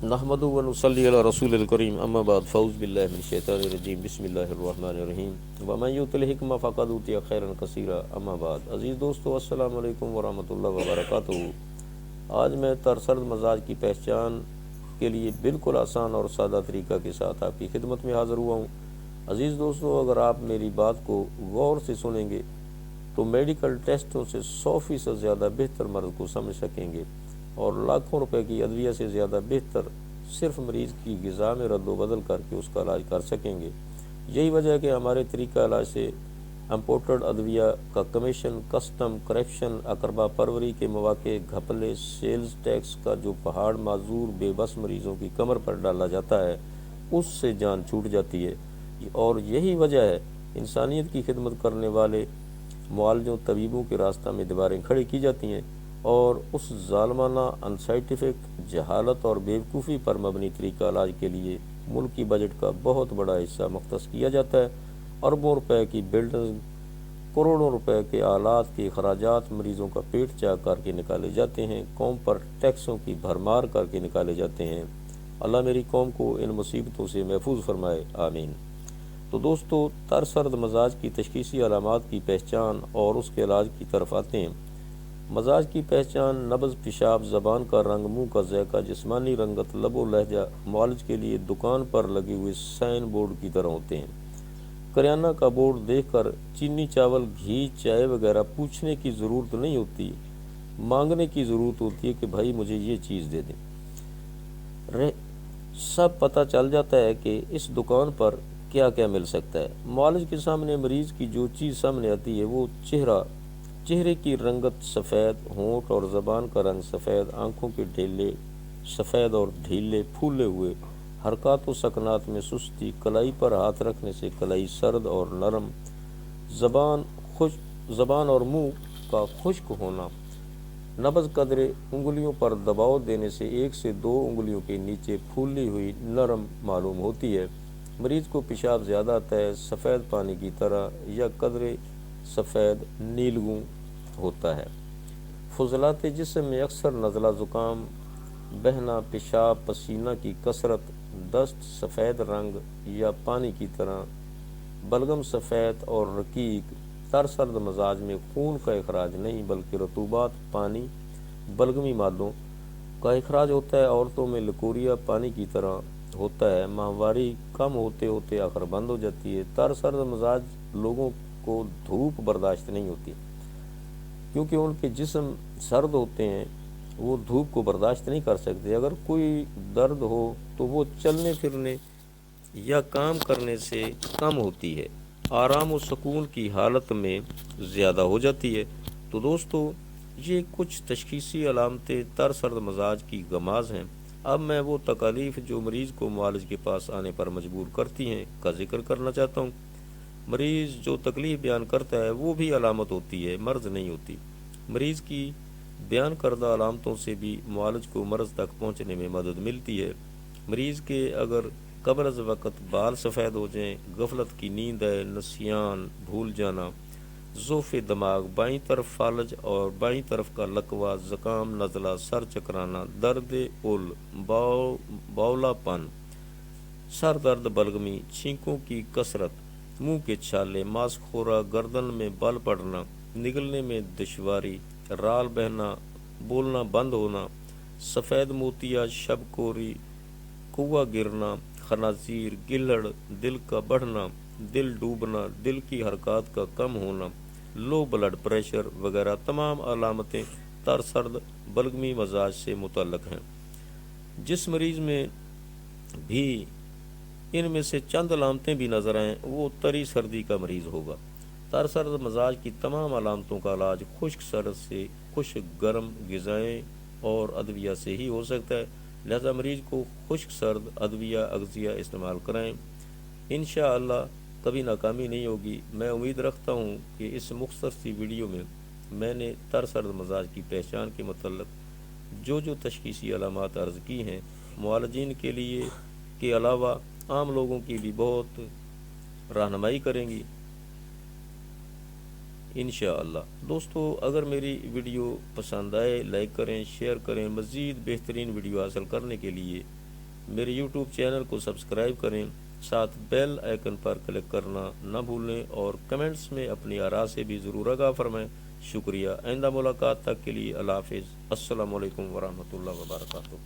नहमदु व नुसल्ली अला रसूलिल करीम अम्मा बाद फ़ऊज़ बिल्लाहि मिनश शैतानिर रजीम बिस्मिल्लाहिर रहमानिर रहीम व मन युतिल हिकमा फ़क़द ऊतिया खैरन कसीरा अम्मा बाद। अज़ीज़ दोस्तों, अस्सलामु अलैकुम व रहमतुल्लाहि व बरकातुहू। आज मैं तरसर्द मजाज की पहचान के लिए बिल्कुल आसान और सादा तरीक़ा के साथ आपकी खिदमत में हाज़िर हुआ हूँ। अज़ीज़ दोस्तों, अगर आप मेरी बात को गौर से सुनेंगे तो मेडिकल टेस्टों से 100% ज़्यादा बेहतर मर्ज़ को समझ सकेंगे और लाखों रुपए की अदविया से ज़्यादा बेहतर सिर्फ मरीज़ की ग़िज़ा में रद्द बदल करके उसका इलाज कर सकेंगे। यही वजह है कि हमारे तरीक़ा इलाज से इम्पोर्टेड अदविया का कमीशन, कस्टम, करप्शन, अकरबा परवरी के मौके, घपले, सेल्स टैक्स का जो पहाड़ माजूर बेबस मरीज़ों की कमर पर डाला जाता है, उससे जान छूट जाती है। और यही वजह है इंसानियत की खिदमत करने वाले मुआलजों, तबीबों के रास्ता में दीवारें खड़ी की जाती हैं और उस ज़ालमाना, अनसाइंटिफिक, जहालत और बेवकूफ़ी पर मबनी तरीक़ा इलाज के लिए मुल्की बजट का बहुत बड़ा हिस्सा मुख्तस किया जाता है। अरबों रुपए की बिल्डिंग, करोड़ों रुपए के आलात के अखराजात मरीज़ों का पेट चाक करके निकाले जाते हैं, कौम पर टैक्सों की भरमार करके निकाले जाते हैं। अल्लाह मेरी कौम को इन मुसीबतों से महफूज फरमाए, आमीन। तो दोस्तों, तरसर्द मजाज की तशख़ीसी अलामात की पहचान और उसके इलाज की तरफ आते हैं। मजाज की पहचान नब्ज़, पेशाब, ज़बान का रंग, मुंह का ज़ायक़ा, जिस्मानी रंगत, लबो लहजा मुआलिज के लिए दुकान पर लगे हुए साइन बोर्ड की तरह होते हैं। करियाना का बोर्ड देखकर चीनी, चावल, घी, चाय वगैरह पूछने की ज़रूरत नहीं होती, मांगने की ज़रूरत होती है कि भाई मुझे ये चीज़ दे दें। सब पता चल जाता है कि इस दुकान पर क्या क्या मिल सकता है। मुआलिज के सामने मरीज़ की जो चीज़ सामने आती है वो चेहरे की रंगत सफ़ेद, होंठ और ज़बान का रंग सफ़ेद, आँखों के ढेले सफ़ेद और ढीले फूले हुए, हरकत व सकनात में सुस्ती, कलाई पर हाथ रखने से कलाई सर्द और नरम, ज़बान और मुंह का खुश्क होना, नब्ज़ कदरे उंगलियों पर दबाव देने से 1 से 2 उंगलियों के नीचे फूली हुई नरम मालूम होती है। मरीज़ को पेशाब ज़्यादा आता है, सफ़ेद पानी की तरह या कदरे सफ़ेद नीलगू होता है। फुजलात जिस्म में अक्सर नज़ला, ज़ुकाम, बहना, पेशाब, पसीना की कसरत, दस्त, सफ़ेद रंग या पानी की तरह, बलगम सफ़ेद और रकीक। तरसर्द मजाज में खून का अखराज नहीं बल्कि रतूबात, पानी, बलगमी मादों का अखराज होता है। औरतों में लकोरिया पानी की तरह होता है, माहवारी कम होते होते आखिर बंद हो जाती है। तरसर्द मजाज लोगों को धूप बर्दाश्त नहीं होती क्योंकि उनके जिस्म सर्द होते हैं, वो धूप को बर्दाश्त नहीं कर सकते। अगर कोई दर्द हो तो वो चलने फिरने या काम करने से कम होती है, आराम और सुकून की हालत में ज़्यादा हो जाती है। तो दोस्तों, ये कुछ तशख़ीसी अलामतें तरसर्द मजाज की गमाज़ हैं। अब मैं वो तकालीफ जो मरीज़ को मुआलिज के पास आने पर मजबूर करती हैं का जिक्र करना चाहता हूँ। मरीज़ जो तकलीफ़ बयान करता है वो भी अलामत होती है, मर्ज़ नहीं होती। मरीज़ की बयान करदा अलामतों से भी मुआलिज को मर्ज़ तक पहुँचने में मदद मिलती है। मरीज़ के अगर कब्ल अज़ वक़्त बाल सफ़ेद हो जाएँ, गफलत की नींद है, नसियान, भूल जाना, ज़ोफ़े दिमाग, बाईं तरफ फालज और बाईं तरफ का लकवा, ज़ुकाम, नज़ला, सर चकराना, दर्द उल, बावलापन, सर दर्द, बलगमी, छींकों की कसरत, मुंह के छाले, मांसखोरा, गर्दन में बल पड़ना, निगलने में दुश्वारी, राल बहना, बोलना बंद होना, सफ़ेद मोतिया, शबकोरी, कुआ गिरना, खनाजीर, गिलड़, दिल का बढ़ना, दिल डूबना, दिल की हरकत का कम होना, लो ब्लड प्रेशर वगैरह तमाम अलामतें तरसर्द बलगमी मजाज से मुतल्लक हैं। जिस मरीज़ में भी इनमें से चंद अलामतें भी नज़र आएँ वो तरी सर्दी का मरीज़ होगा। तरसर्द मजाज की तमाम अलामतों का इलाज खुश्क सर्द से खुश्क गर्म ग़िज़ाएँ और अदविया से ही हो सकता है। लिहाजा मरीज़ को खुश्क सर्द अदविया अगज़िया इस्तेमाल कराएँ, इंशाअल्लाह कभी नाकामी नहीं होगी। मैं उम्मीद रखता हूँ कि इस मुख्तसर सी वीडियो में मैंने तरसर्द मजाज की पहचान के मतलब जो तशख़ीसी अलामात अर्ज़ की हैं, मुआलजीन के लिए के अलावा आम लोगों की भी बहुत रहनुमाई करेंगी इंशाअल्लाह। दोस्तों, अगर मेरी वीडियो पसंद आए लाइक करें, शेयर करें। मज़ीद बेहतरीन वीडियो हासिल करने के लिए मेरे यूट्यूब चैनल को सब्सक्राइब करें, साथ बेल आइकन पर क्लिक करना न भूलें और कमेंट्स में अपनी आरा से भी ज़रूर आगाह फरमाएँ। शुक्रिया। आइंदा मुलाकात तक के लिए अल्लाह हाफ़िज़। अस्सलामु अलैकुम वरहमतुल्लाहि वबरकातुहू।